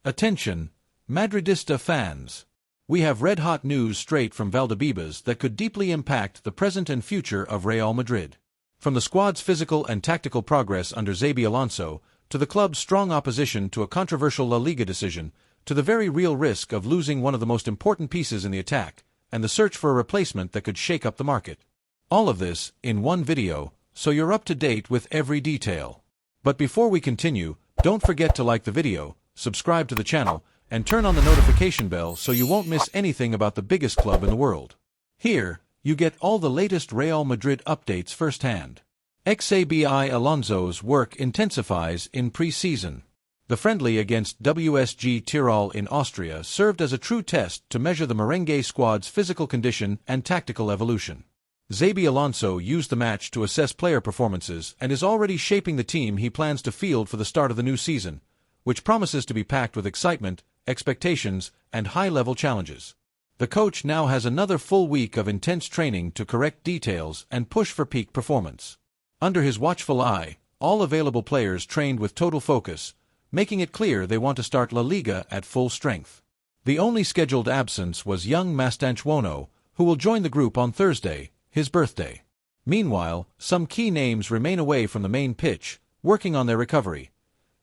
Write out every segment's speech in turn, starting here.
Attention, Madridista fans! We have red-hot news straight from Valdebebas that could deeply impact the present and future of Real Madrid. From the squad's physical and tactical progress under Xabi Alonso, to the club's strong opposition to a controversial La Liga decision, to the very real risk of losing one of the most important pieces in the attack, and the search for a replacement that could shake up the market. All of this in one video, so you're up to date with every detail. But before we continue, don't forget to like the video, subscribe to the channel, and turn on the notification bell so you won't miss anything about the biggest club in the world. Here, you get all the latest Real Madrid updates firsthand. Xabi Alonso's work intensifies in pre-season. The friendly against WSG Tirol in Austria served as a true test to measure the merengue squad's physical condition and tactical evolution. Xabi Alonso used the match to assess player performances and is already shaping the team he plans to field for the start of the new season, which promises to be packed with excitement, expectations, and high-level challenges. The coach now has another full week of intense training to correct details and push for peak performance. Under his watchful eye, all available players trained with total focus, making it clear they want to start La Liga at full strength. The only scheduled absence was young Mastantuono, who will join the group on Thursday, his birthday. Meanwhile, some key names remain away from the main pitch, working on their recovery.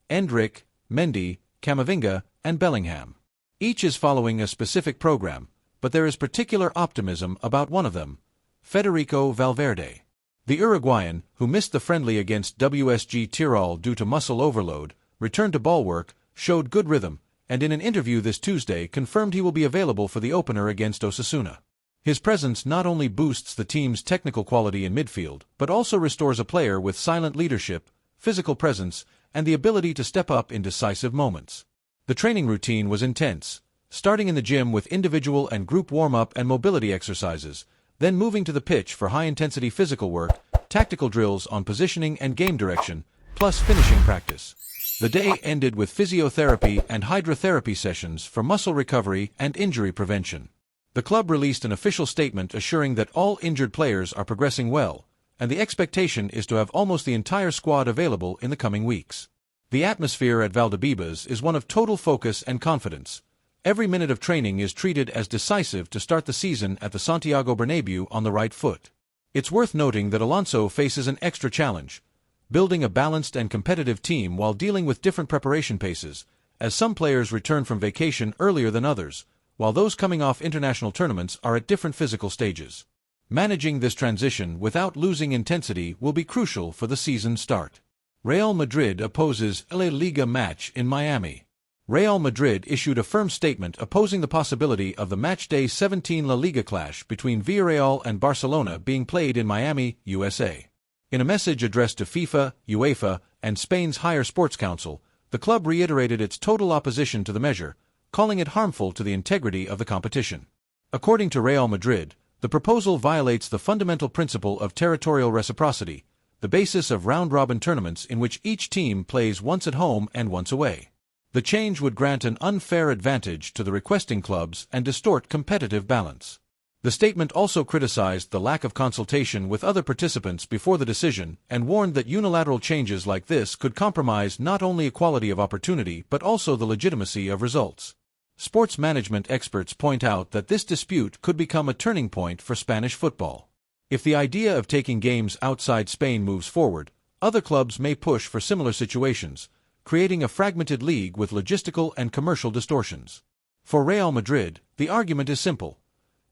Endrick, Mendy, Camavinga, and Bellingham. Each is following a specific program, but there is particular optimism about one of them, Federico Valverde. The Uruguayan, who missed the friendly against WSG Tirol due to muscle overload, returned to ball work, showed good rhythm, and in an interview this Tuesday confirmed he will be available for the opener against Osasuna. His presence not only boosts the team's technical quality in midfield, but also restores a player with silent leadership, physical presence, and the ability to step up in decisive moments. The training routine was intense, starting in the gym with individual and group warm-up and mobility exercises, then moving to the pitch for high-intensity physical work, tactical drills on positioning and game direction, plus finishing practice. The day ended with physiotherapy and hydrotherapy sessions for muscle recovery and injury prevention. The club released an official statement assuring that all injured players are progressing well, and the expectation is to have almost the entire squad available in the coming weeks. The atmosphere at Valdebebas is one of total focus and confidence. Every minute of training is treated as decisive to start the season at the Santiago Bernabéu on the right foot. It's worth noting that Alonso faces an extra challenge, building a balanced and competitive team while dealing with different preparation paces, as some players return from vacation earlier than others, while those coming off international tournaments are at different physical stages. Managing this transition without losing intensity will be crucial for the season start. Real Madrid opposes La Liga match in Miami. Real Madrid issued a firm statement opposing the possibility of the matchday 17 La Liga clash between Villarreal and Barcelona being played in Miami, USA. In a message addressed to FIFA, UEFA, and Spain's Higher Sports Council, the club reiterated its total opposition to the measure, calling it harmful to the integrity of the competition. According to Real Madrid, the proposal violates the fundamental principle of territorial reciprocity, the basis of round-robin tournaments in which each team plays once at home and once away. The change would grant an unfair advantage to the requesting clubs and distort competitive balance. The statement also criticized the lack of consultation with other participants before the decision and warned that unilateral changes like this could compromise not only equality of opportunity but also the legitimacy of results. Sports management experts point out that this dispute could become a turning point for Spanish football. If the idea of taking games outside Spain moves forward, other clubs may push for similar situations, creating a fragmented league with logistical and commercial distortions. For Real Madrid, the argument is simple.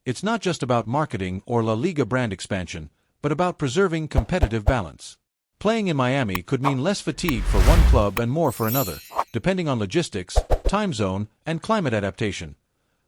It's not just about marketing or La Liga brand expansion, but about preserving competitive balance. Playing in Miami could mean less fatigue for one club and more for another, depending on logistics, time zone, and climate adaptation.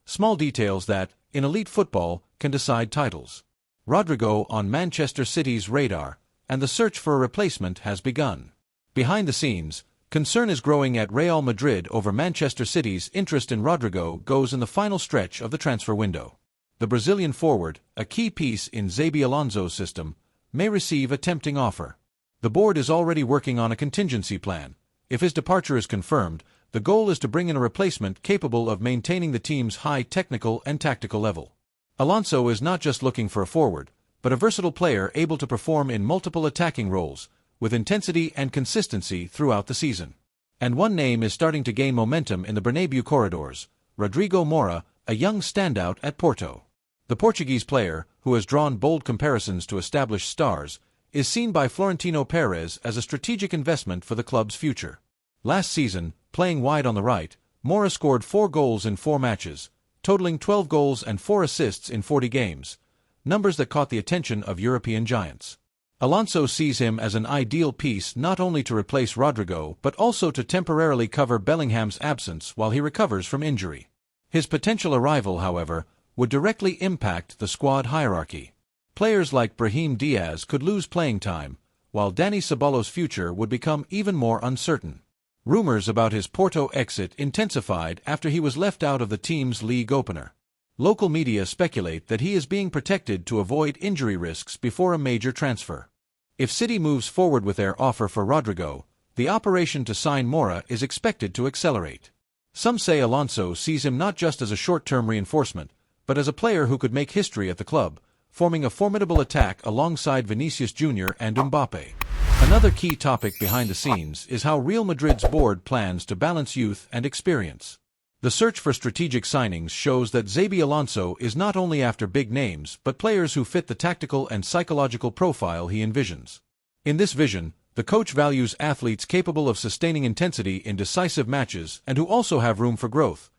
Small details that, in elite football, can decide titles. Rodrygo on Manchester City's radar, and the search for a replacement has begun. Behind the scenes, concern is growing at Real Madrid over Manchester City's interest in Rodrygo'S in the final stretch of the transfer window. The Brazilian forward, a key piece in Xabi Alonso's system, may receive a tempting offer. The board is already working on a contingency plan. If his departure is confirmed, the goal is to bring in a replacement capable of maintaining the team's high technical and tactical level. Alonso is not just looking for a forward, but a versatile player able to perform in multiple attacking roles, with intensity and consistency throughout the season. And one name is starting to gain momentum in the Bernabeu corridors: Rodrygo Mora, a young standout at Porto. The Portuguese player, who has drawn bold comparisons to established stars, is seen by Florentino Perez as a strategic investment for the club's future. Last season, playing wide on the right, Mora scored 4 goals in 4 matches, totaling 12 goals and 4 assists in 40 games, numbers that caught the attention of European giants. Alonso sees him as an ideal piece not only to replace Rodrygo but also to temporarily cover Bellingham's absence while he recovers from injury. His potential arrival, however, would directly impact the squad hierarchy. Players like Brahim Diaz could lose playing time, while Dani Ceballos' future would become even more uncertain. Rumors about his Porto exit intensified after he was left out of the team's league opener. Local media speculate that he is being protected to avoid injury risks before a major transfer. If City moves forward with their offer for Rodrygo, the operation to sign Mora is expected to accelerate. Some say Alonso sees him not just as a short-term reinforcement, but as a player who could make history at the club, forming a formidable attack alongside Vinicius Jr. and Mbappe. Another key topic behind the scenes is how Real Madrid's board plans to balance youth and experience. The search for strategic signings shows that Xabi Alonso is not only after big names but players who fit the tactical and psychological profile he envisions. In this vision, the coach values athletes capable of sustaining intensity in decisive matches and who also have room for growth,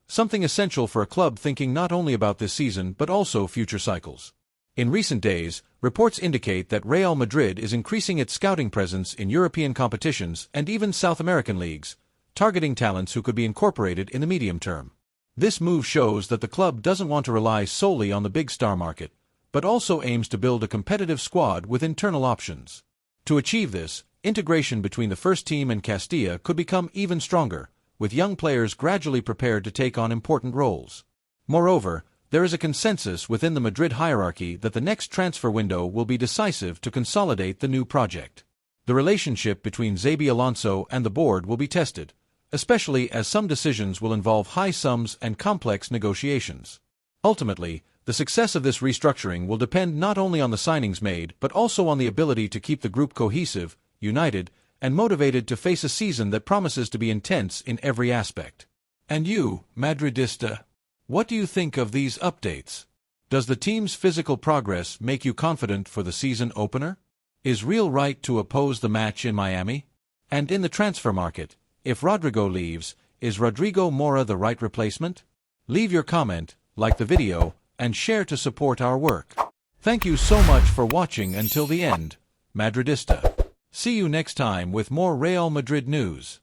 something essential for a club thinking not only about this season but also future cycles. In recent days, reports indicate that Real Madrid is increasing its scouting presence in European competitions and even South American leagues, targeting talents who could be incorporated in the medium term. This move shows that the club doesn't want to rely solely on the big star market, but also aims to build a competitive squad with internal options. To achieve this, integration between the first team and Castilla could become even stronger, with young players gradually prepared to take on important roles. Moreover, there is a consensus within the Madrid hierarchy that the next transfer window will be decisive to consolidate the new project. The relationship between Xabi Alonso and the board will be tested, especially as some decisions will involve high sums and complex negotiations. Ultimately, the success of this restructuring will depend not only on the signings made but also on the ability to keep the group cohesive, united, and motivated to face a season that promises to be intense in every aspect. And you, Madridista, what do you think of these updates? Does the team's physical progress make you confident for the season opener? Is Real right to oppose the match in Miami? And in the transfer market, if Rodrygo leaves, is Rodrygo Mora the right replacement? Leave your comment, like the video, and share to support our work. Thank you so much for watching until the end, Madridista. See you next time with more Real Madrid news.